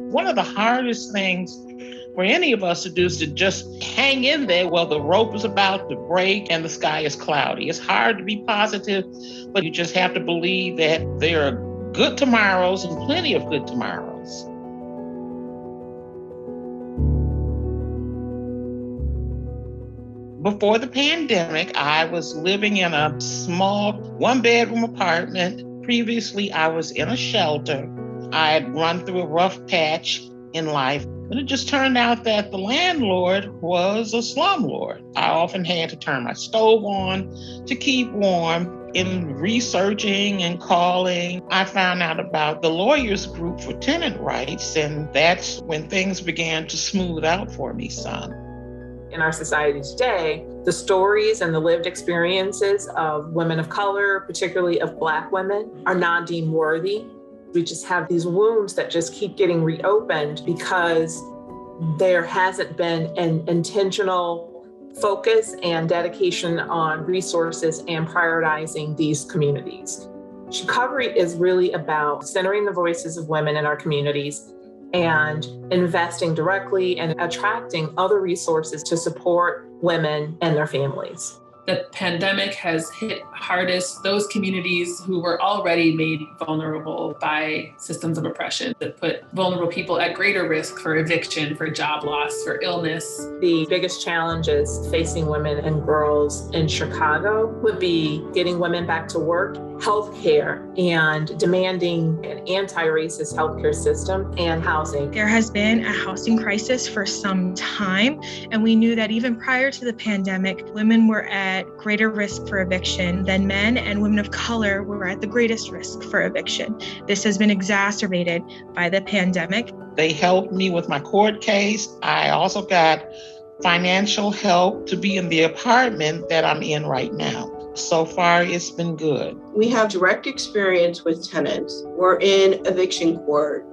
One of the hardest things for any of us to do is to just hang in there while the rope is about to break and the sky is cloudy. It's hard to be positive, but you just have to believe that there are good tomorrows and plenty of good tomorrows. Before the pandemic, I was living in a small one-bedroom apartment. Previously, I was in a shelter. I had run through a rough patch in life, but it just turned out that the landlord was a slumlord. I often had to turn my stove on to keep warm. In researching and calling, I found out about the lawyers group for tenant rights, and that's when things began to smooth out for me some. In our society today, the stories and the lived experiences of women of color, particularly of Black women, are not deemed worthy. We just have these wounds that just keep getting reopened because there hasn't been an intentional focus and dedication on resources and prioritizing these communities. SHEcovery is really about centering the voices of women in our communities and investing directly and attracting other resources to support women and their families. The pandemic has hit hardest those communities who were already made vulnerable by systems of oppression that put vulnerable people at greater risk for eviction, for job loss, for illness. The biggest challenges facing women and girls in Chicago would be getting women back to work, healthcare, and demanding an anti-racist healthcare system and housing. There has been a housing crisis for some time, and we knew that even prior to the pandemic, women were at greater risk for eviction than men, and women of color were at the greatest risk for eviction. This has been exacerbated by the pandemic. They helped me with my court case. I also got financial help to be in the apartment that I'm in right now. So far, it's been good. We have direct experience with tenants. We're in eviction court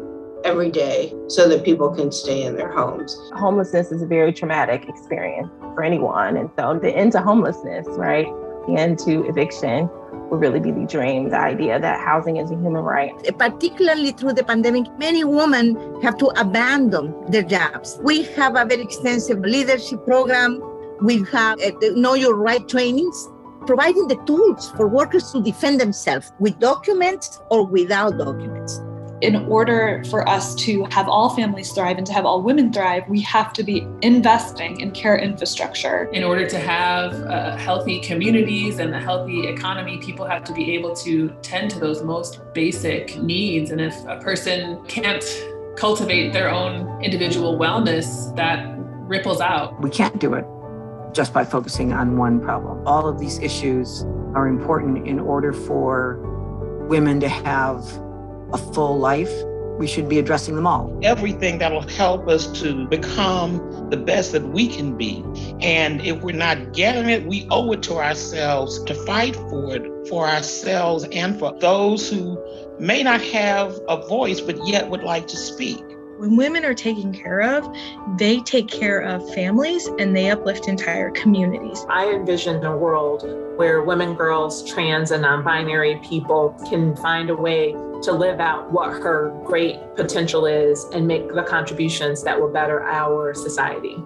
every day so that people can stay in their homes. Homelessness is a very traumatic experience for anyone. And so the end to homelessness, right? The end to eviction would really be the dream, the idea that housing is a human right. Particularly through the pandemic, many women have to abandon their jobs. We have a very extensive leadership program. We have Know Your Right trainings, providing the tools for workers to defend themselves with documents or without documents. In order for us to have all families thrive and to have all women thrive, we have to be investing in care infrastructure. In order to have healthy communities and a healthy economy, people have to be able to tend to those most basic needs. And if a person can't cultivate their own individual wellness, that ripples out. We can't do it just by focusing on one problem. All of these issues are important in order for women to have a full life. We should be addressing them all. Everything that will help us to become the best that we can be. And if we're not getting it, we owe it to ourselves to fight for it, for ourselves and for those who may not have a voice, but yet would like to speak. When women are taken care of, they take care of families and they uplift entire communities. I envision a world where women, girls, trans, and non-binary people can find a way to live out what her great potential is and make the contributions that will better our society.